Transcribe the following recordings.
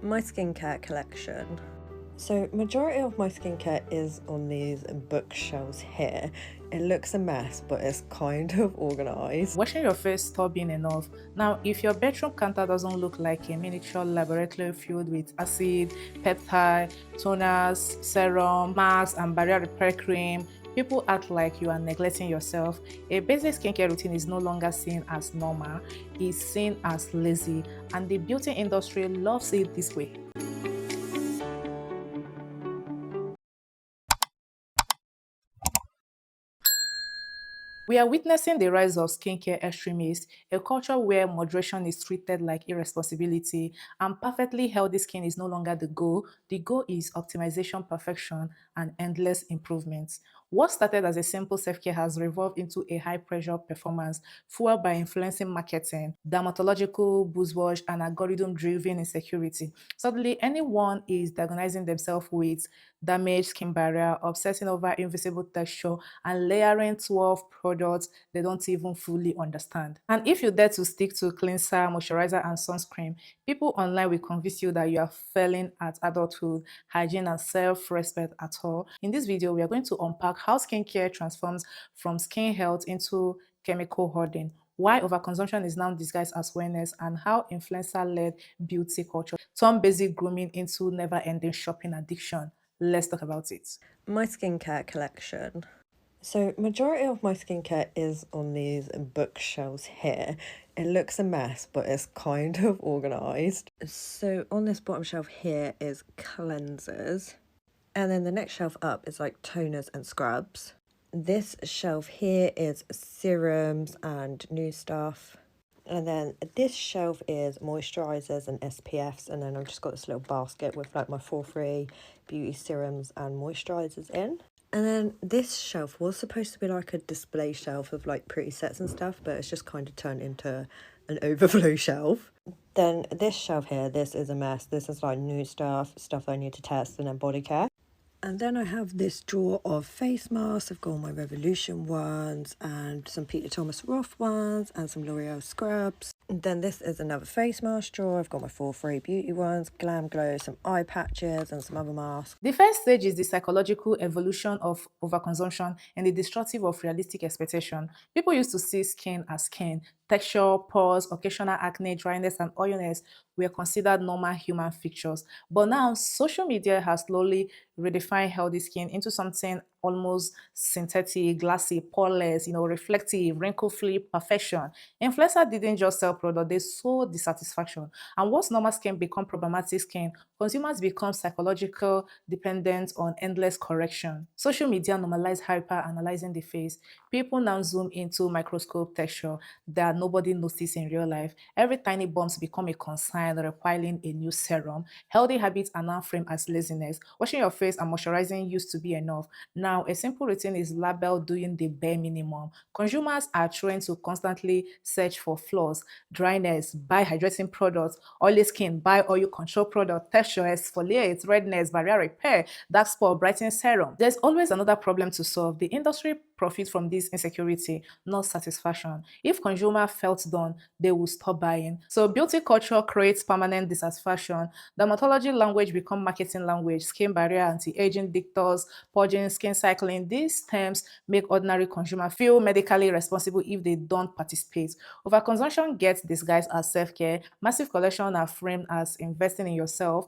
My skincare collection. So majority of my skincare is on these bookshelves here. It looks a mess, but it's kind of organized. Washing your face stop being enough. Now, if your bedroom counter doesn't look like a miniature laboratory filled with acid, peptide, toners, serum, masks, and barrier repair cream, people act like you are neglecting yourself. A basic skincare routine is no longer seen as normal, it's seen as lazy, and the beauty industry loves it this way. We are witnessing the rise of skincare extremists, a culture where moderation is treated like irresponsibility and perfectly healthy skin is no longer the goal. The goal is optimization, perfection, and endless improvements. What started as a simple self-care has evolved into a high-pressure performance fueled by influencing marketing, dermatological buzzword, and algorithm-driven insecurity. Suddenly, anyone is diagnosing themselves with damaged skin barrier, obsessing over invisible texture, and layering 12 products they don't even fully understand. And if you dare to stick to cleanser, moisturizer, and sunscreen, people online will convince you that you are failing at adulthood, hygiene, and self-respect at all. In this video, we are going to unpack how skincare transforms from skin health into chemical hoarding, why overconsumption is now disguised as wellness, and how influencer-led beauty culture turn basic grooming into never-ending shopping addiction. Let's talk about it. My skincare collection. So majority of my skincare is on these bookshelves here. It looks a mess, but it's kind of organized. So on this bottom shelf here is cleansers. And then the next shelf up is like toners and scrubs. This shelf here is serums and new stuff. And then this shelf is moisturizers and SPFs. And then I've just got this little basket with like my 4-free beauty serums and moisturizers in. And then this shelf was supposed to be like a display shelf of like pretty sets and stuff, but it's just kind of turned into an overflow shelf. Then this shelf here, this is a mess. This is like new stuff I need to test, and then body care. And then I have this drawer of face masks. I've got all my Revolution ones and some Peter Thomas Roth ones and some L'Oreal scrubs. And then this is another face mask drawer. I've got my 4-free beauty ones, Glam Glow, some eye patches and some other masks. The first stage is the psychological evolution of overconsumption and the destructive of realistic expectation. People used to see skin as skin. Texture, pores, occasional acne, dryness, and oiliness were considered normal human features. But now, social media has slowly redefined healthy skin into something almost synthetic, glassy, poreless, reflective, wrinkle-free perfection. Influencers didn't just sell product, they sold dissatisfaction. And once normal skin become problematic skin, consumers become psychological dependent on endless correction. Social media normalize hyper-analyzing the face. People now zoom into microscope texture that nobody notices in real life. Every tiny bumps become a concern, requiring a new serum. Healthy habits are now framed as laziness. Washing your face and moisturizing used to be enough. Now, a simple routine is labeled doing the bare minimum. Consumers are trained to constantly search for flaws, dryness, buy hydrating products, oily skin, buy oil control product, texture, exfoliate, redness, barrier repair, dark spot, brightening serum. There's always another problem to solve. The industry profits from this insecurity, not satisfaction. If consumer felt done, they will stop buying. So beauty culture creates permanent dissatisfaction. Dermatology language become marketing language. Skin barrier, anti-aging dictors, purging, skin cycling. These terms make ordinary consumer feel medically responsible if they don't participate. Overconsumption gets disguised as self-care. Massive collection are framed as investing in yourself.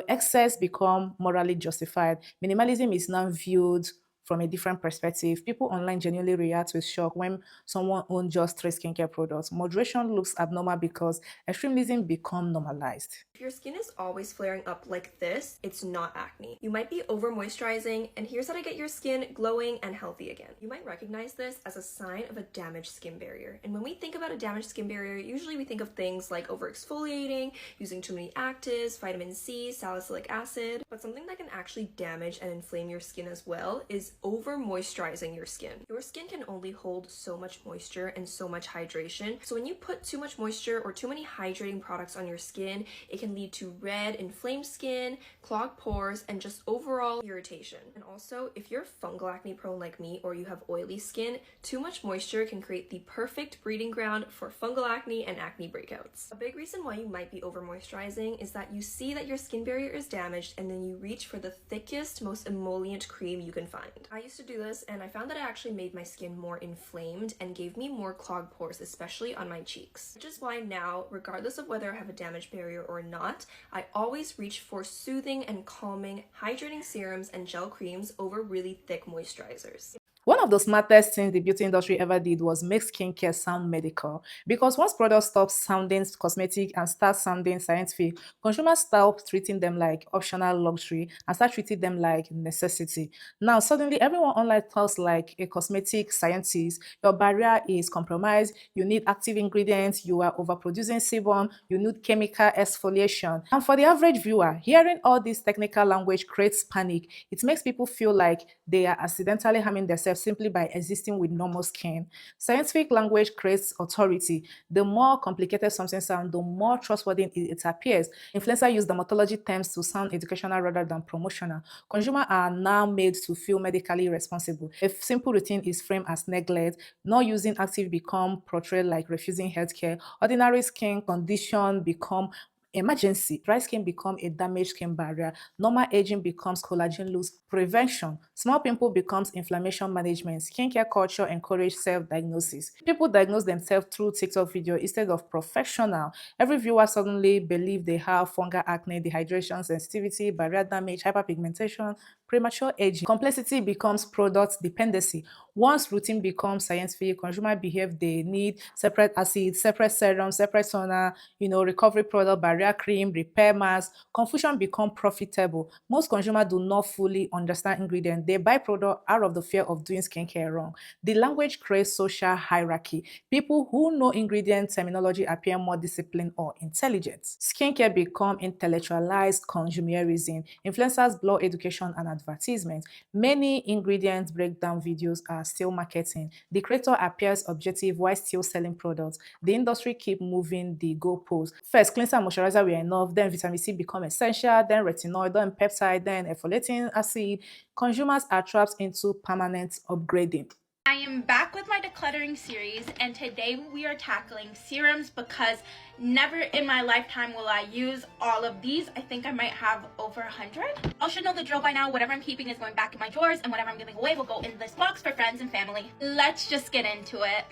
Excess become morally justified. Minimalism is now viewed from a different perspective. People online genuinely react with shock when someone owns just 3 skincare products. Moderation looks abnormal because extremism become normalized. If your skin is always flaring up like this, it's not acne. You might be over moisturizing, and here's how to get your skin glowing and healthy again. You might recognize this as a sign of a damaged skin barrier. And when we think about a damaged skin barrier, usually we think of things like over exfoliating, using too many actives, vitamin C, salicylic acid. But something that can actually damage and inflame your skin as well is over moisturizing your skin. Your skin can only hold so much moisture and so much hydration. So when you put too much moisture or too many hydrating products on your skin, it can lead to red, inflamed skin, clogged pores, and just overall irritation. And also, if you're fungal acne prone like me or you have oily skin, too much moisture can create the perfect breeding ground for fungal acne and acne breakouts. A big reason why you might be over moisturizing is that you see that your skin barrier is damaged and then you reach for the thickest, most emollient cream you can find. I used to do this and I found that it actually made my skin more inflamed and gave me more clogged pores, especially on my cheeks. Which is why now, regardless of whether I have a damaged barrier or not, I always reach for soothing and calming, hydrating serums and gel creams over really thick moisturizers. One of the smartest things the beauty industry ever did was make skincare sound medical. Because once products stop sounding cosmetic and start sounding scientific, consumers stop treating them like optional luxury and start treating them like necessity. Now, suddenly, everyone online talks like a cosmetic scientist. Your barrier is compromised. You need active ingredients. You are overproducing sebum. You need chemical exfoliation. And for the average viewer, hearing all this technical language creates panic. It makes people feel like they are accidentally harming themselves simply by existing with normal skin. Scientific language creates authority. The more complicated something sounds, the more trustworthy it appears. Influencers use dermatology terms to sound educational rather than promotional. Consumers are now made to feel medically responsible. If simple routine is framed as neglect, not using active become portrayed like refusing healthcare. Ordinary skin condition become emergency. Dry skin become a damaged skin barrier. Normal aging becomes collagen loss prevention. Small pimple becomes inflammation management. Skincare culture encourage self-diagnosis. People diagnose themselves through TikTok video instead of professional. Every viewer suddenly believe they have fungal acne, dehydration, sensitivity, barrier damage, hyperpigmentation, premature aging. Complexity becomes product dependency. Once routine becomes scientific, consumer behave they need separate acid, separate serum, separate toner, recovery product, barrier cream, repair mask. Confusion become profitable. Most consumers do not fully understand ingredients. They buy product out of the fear of doing skincare wrong. The language creates social hierarchy. People who know ingredient terminology appear more disciplined or intelligent. Skincare become intellectualized consumerism. Influencers blur education and advertisement. Many ingredient breakdown videos are still marketing. The creator appears objective while still selling products. The industry keep moving the goalposts. First, cleanser and moisturizer were enough, then vitamin C become essential, then retinol, then peptide, then exfoliating acid. Consumers are trapped into permanent upgrading. I am back with my decluttering series, and today we are tackling serums because never in my lifetime will I use all of these. I think I might have over 100. Y'all should know the drill by now. Whatever I'm keeping is going back in my drawers, and whatever I'm giving away will go in this box for friends and family. Let's just get into it.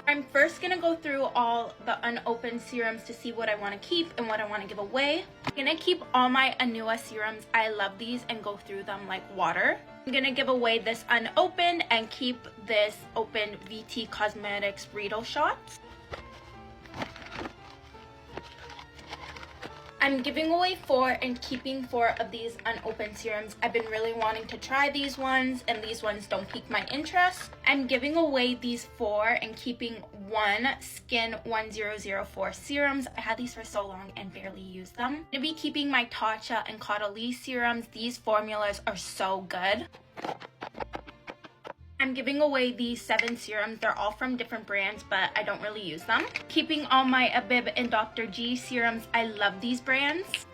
I'm first gonna go through all the unopened serums to see what I want to keep and what I want to give away. I'm gonna keep all my Anua serums. I love these and go through them like water. I'm gonna give away this unopened and keep this open VT Cosmetics Riedel shots. I'm giving away 4 and keeping 4 of these unopened serums. I've been really wanting to try these ones, and these ones don't pique my interest. I'm giving away these 4 and keeping 1 Skin 1004 serums. I had these for so long and barely used them. I'm gonna be keeping my Tatcha and Caudalie serums. These formulas are so good. I'm giving away these 7 serums. They're all from different brands, but I don't really use them. Keeping all my Abib and Dr. G serums. I love these brands.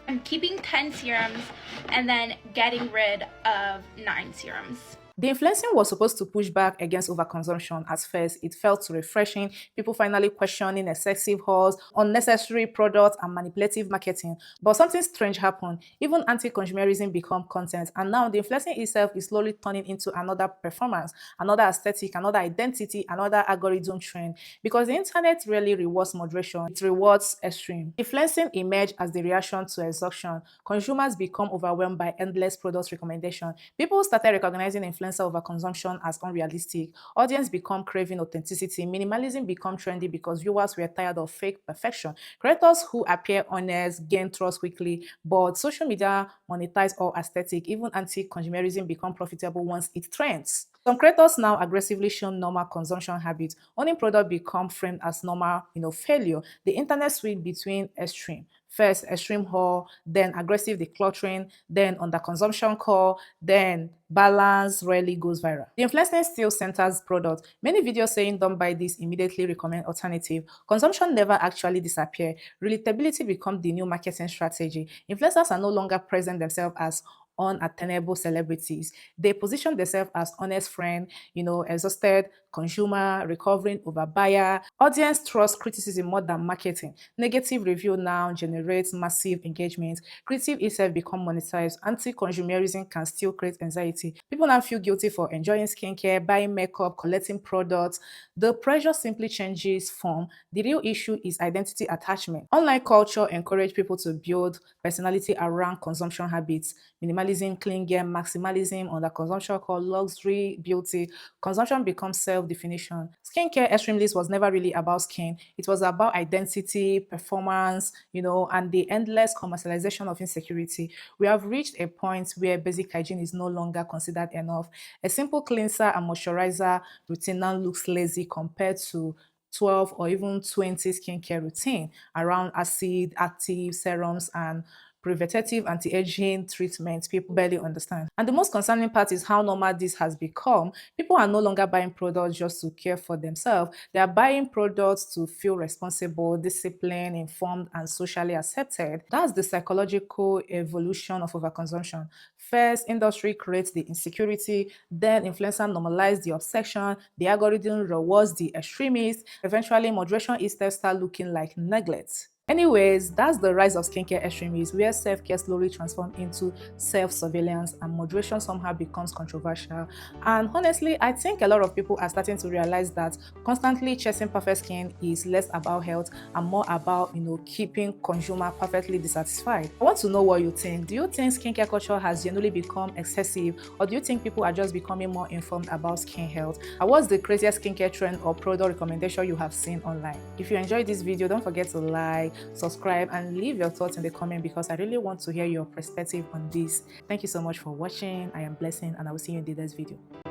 I'm keeping 10 serums and then getting rid of 9 serums. Deinfluencing was supposed to push back against overconsumption. At first, it felt refreshing, people finally questioning excessive hauls, unnecessary products, and manipulative marketing. But something strange happened. Even anti-consumerism became content, and now the influencing itself is slowly turning into another performance, another aesthetic, another identity, another algorithm trend. Because the internet really rewards moderation, it rewards extreme. Influencing emerged as the reaction to exhaustion. Consumers become overwhelmed by endless product recommendations. People started recognizing influencer overconsumption as unrealistic. Audience become craving authenticity. Minimalism become trendy because viewers were tired of fake perfection. Creators who appear honest gain trust quickly, but social media monetize all aesthetic. Even anti-consumerism become profitable once it trends. Some creators now aggressively show normal consumption habits. Owning product become framed as normal, failure. The internet switched between extreme. First, extreme haul, then aggressive decluttering, then underconsumption call, then balance rarely goes viral. The influencing still centers product. Many videos saying don't buy this immediately recommend alternative. Consumption never actually disappear. Relatability become the new marketing strategy. Influencers are no longer present themselves as unattainable celebrities. They position themselves as honest friend, exhausted consumer, recovering overbuyer. Audience trust criticism more than marketing. Negative review now generates massive engagement. Creative itself become monetized. Anti-consumerism can still create anxiety. People now feel guilty for enjoying skincare, buying makeup, collecting products. The pressure simply changes form. The real issue is identity attachment. Online culture encourage people to build personality around consumption habits. Minimalism, clean gear, maximalism, under consumption called luxury, beauty. Consumption becomes self-definition. Skincare extremely was never really about skin. It was about identity, performance, and the endless commercialization of insecurity. We have reached a point where basic hygiene is no longer considered enough. A simple cleanser and moisturizer routine now looks lazy compared to 12 or even 20 skincare routine around acid, active serums, and preventative anti-aging treatments people barely understand. And the most concerning part is how normal this has become. People are no longer buying products just to care for themselves. They are buying products to feel responsible, disciplined, informed, and socially accepted. That's the psychological evolution of overconsumption. First, industry creates the insecurity, then influencer normalize the obsession, the algorithm rewards the extremists, eventually moderation instead start looking like neglect. Anyways, that's the rise of skincare extremism, where self-care slowly transforms into self-surveillance and moderation somehow becomes controversial. And honestly, I think a lot of people are starting to realize that constantly chasing perfect skin is less about health and more about, keeping consumer perfectly dissatisfied. I want to know what you think. Do you think skincare culture has generally become excessive, or do you think people are just becoming more informed about skin health? And what's the craziest skincare trend or product recommendation you have seen online? If you enjoyed this video, don't forget to like, subscribe, and leave your thoughts in the comment because I really want to hear your perspective on this. Thank you so much for watching. I am Blessing, and I will see you in the next video.